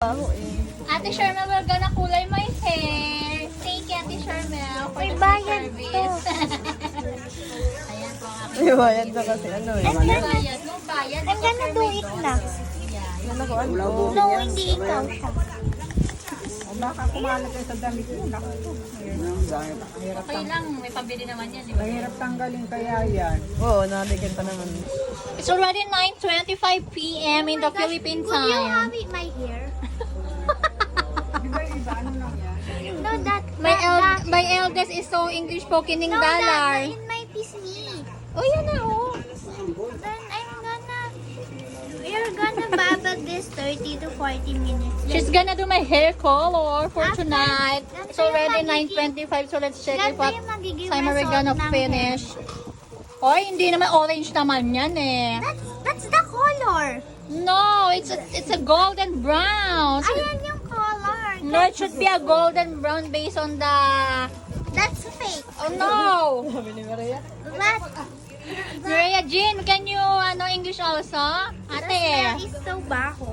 Ate Shermel, we're gonna kulay my hair. Thank you, Ate Shermel, for May the bayad service. Ayan po ang aking May bayad na kasi ano eh. May bayad. No bayad. I'm gonna do it na. Yan ako, ano ko. No, hindi ikaw siya. Baka kumalat kayo sa damit yun. Ako ito. Okay lang, may pabili naman yan, di ba? Mahirap tanggalin kaya yan. Oo, nabigyan pa naman. It's already 9:25 p.m. in the Philippine Could you time. have it my hair? Di ba iba? Ano lang yan? No, that. My eldest is so English spoken in No, dollar. that in my PC. Oh, yan na, oh. Then you're gonna babble this 30 to 40 minutes. She's gonna do my hair color for After- tonight. after It's already yung 9:25, so let's check if Yan ba what yung magiging time we're result gonna ng finish. Oy, hindi naman orange naman yan eh. That's the color. No, it's a golden brown. So, Ayan yung color. no, it should be a golden brown based on the... That's fake. Oh no! Sabi ni Maria. Maria Jean, can you English also? The Ate. smell is so baho.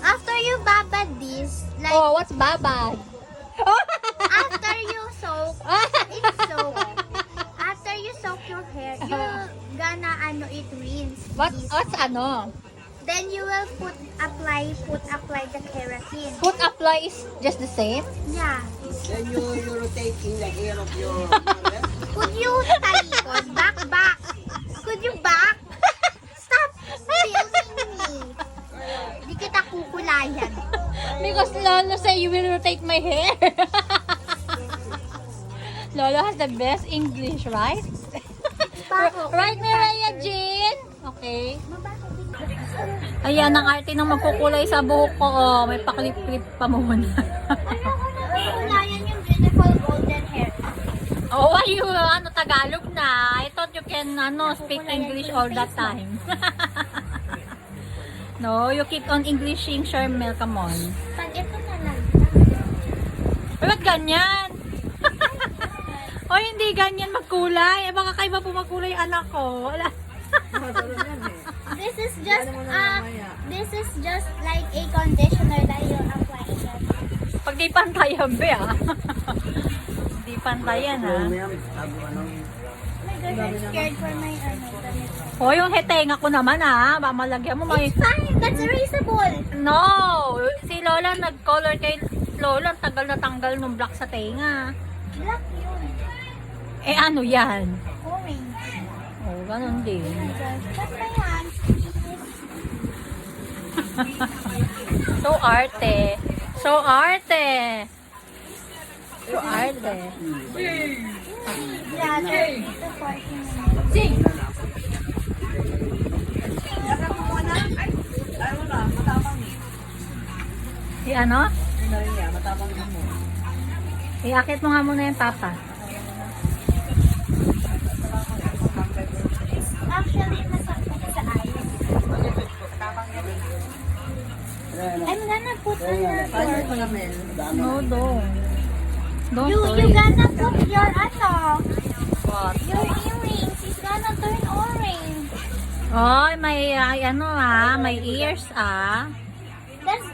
After you babad this, like Oh, what's babad? after you soak, it's soak. After you soak your hair, you gonna it rinse. this. What's ano? Then you will apply the keratin. Foot apply is just the same? Yeah. Then you rotate in the hair of your... Could you talikod? Back. Could you back? Stop filming me. Di kita kukulayan. Because Lolo say you will rotate my hair. Lolo has the best English, right? Baho. Right, Maria Jean? Okay. Ayan, ang arte ng magkukulay sa buhok ko. Oh, may paklip-klip pa muna. Ayoko na kukulayan yung beautiful golden hair. Oh, you, Tagalog na. I thought you can, speak English all the time. No, you keep on Englishing, Shermel, come on. Pag ito na lang. Ba't ganyan? O hindi ganyan magkulay. Baka kayo ba po magkulay yung anak ko? Wala. This is just like a conditioner that you apply in your hair. Pag di pantayan, be Di pantayan, ha? Oh my gosh, I'm scared for my damit. O, yung hetenga ko naman, ha? Ba, malagyan mo may... It's fine, that's erasable. No! Si Lola nag-color kay Lola. Tagal na tanggal nung black sa tenga. Black yun. Eh, ano yan? Orange. Oh, ganun din. Oh my gosh, that's my hand. So arte. So arte. So arte. Yeah, the 40 minutes. Sing! Si ano? Maria, matapang mo. Iakit mo nga muna yung papa. Actually, masakit sa eyes. I'm gonna put on your No, don't. Don't You worry. gonna put your What? your earrings. It's gonna turn orange. Oh, may may ears That's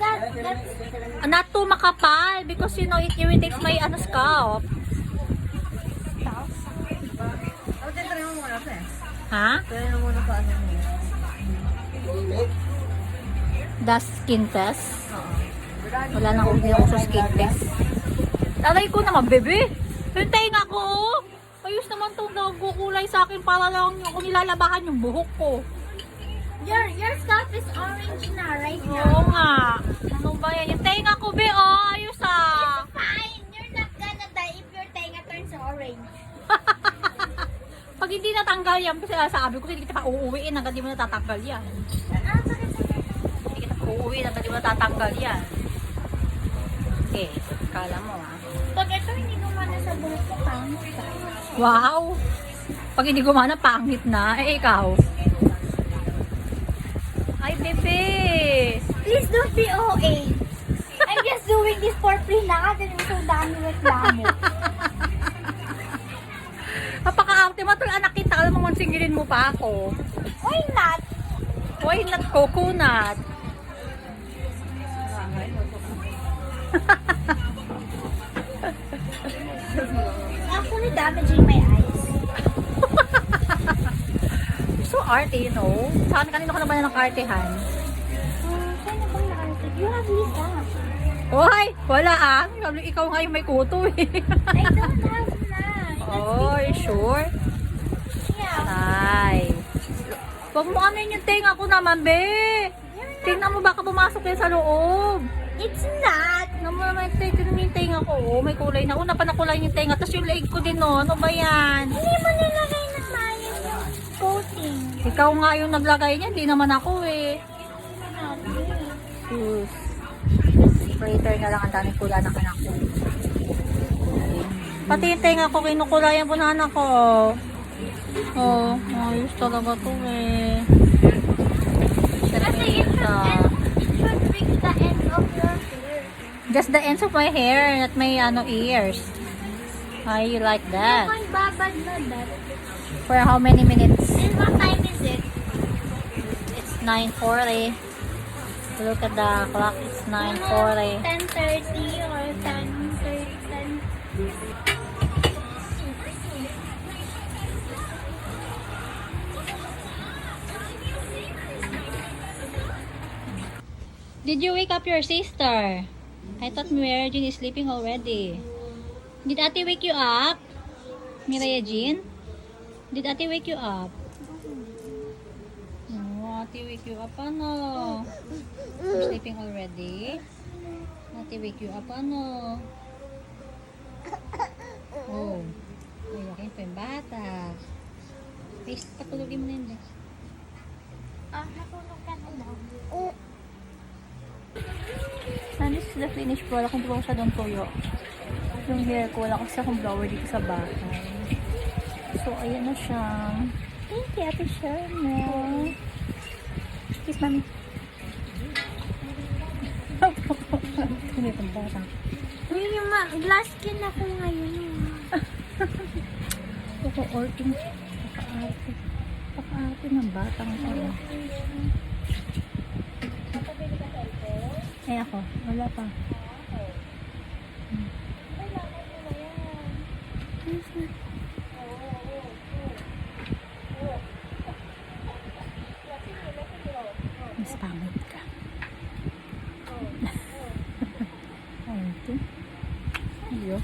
Not too makapal because it irritates my scalp. Try mo muna, Pes. Ha? Try mo muna sa ano mo. The skin test? Wala nang hindi ako sa skin test. Aray ko naman, bebe. Hintay nga ako. Ayos naman itong nagkukulay sa akin para lang ako nilalabahan yung buhok ko. your scalp is orange na right now. Oo nga. Ano ba yan? Hintay nga ako, be. Oh, ayos Fine. You're not gonna die if your tenga turns orange. Pag hindi natanggal yan, kasi sabi ko, hindi kita pa uuwiin hanggang di mo natatanggal yan. Bakit? Hindi kita pa uuwiin hanggang di mo natatanggal yan. Okay, kala mo Pag ito hindi gumana sa buhok ko, pangit ka. Wow! Pag hindi gumana, pangit na. Eh, ikaw? Ay, bebe! Please don't be OA. I'm just doing this for free lang at hindi so dami reklamo. Napaka-arte mo, anak kita. Alam mo, singilin mo pa ako. Why not? Why not coconut? It's actually damaging my eyes. So arte, you know? Saan kanino ka naman ng artehan? Sino bang nakalagay? You have Lisa. Hoy! Wala ah! Ikaw nga yung may kuto eh. I don't have na. Oh, sure? Yeah. Ay. Huwag mo amin yung tenga ko naman, be. Tingnan mo baka pumasok yan sa loob. It's not. Tingnan mo naman yung tenga ko. Oh, may kulay na. Una pa na kulay yung tenga. Tapos yung leg ko din, oh. Ano ba yan? Hindi mo nilagay ng maayos yung coating. Ikaw nga yung naglagay niya. Hindi naman ako eh. Sus. Sprayer na lang ang daming kula ng anak ko. Pati yung tenga ko, kinukulayan po ng anak ko. Oh, ayos talaga to eh. Kasi it should reach the end of your hair. Just the ends of my hair, not my ears. I like that. May babad na that. For how many minutes? And what time is it? It's 9:40. Look at the clock. It's 9:40. 10:30 or 10:30. Did you wake up your sister? I thought Mira Jean is sleeping already. Did Ate wake you up? Mira Jean? Did Ate wake you up? No, Ate wake you up ano? You're sleeping already? Ate wake you up ano? Oh, ayakin pa yung bata. Please, patulogin mo na yun. Bex. Natulog ka na daw. And this is the finished product. Kung ko siya doon tuyo. Yung hair ko, wala kasi akong blower dito sa bahay. So, ayan na siya. Thank you, Ate Sharma. Kiss, mami. Ano itong bata? Uy, yung glass skin ako ngayon. Paka-orting. Paka-arte ng batang ko. Ay ako, wala pa. Mas pangit ka. Ayun. Ayun.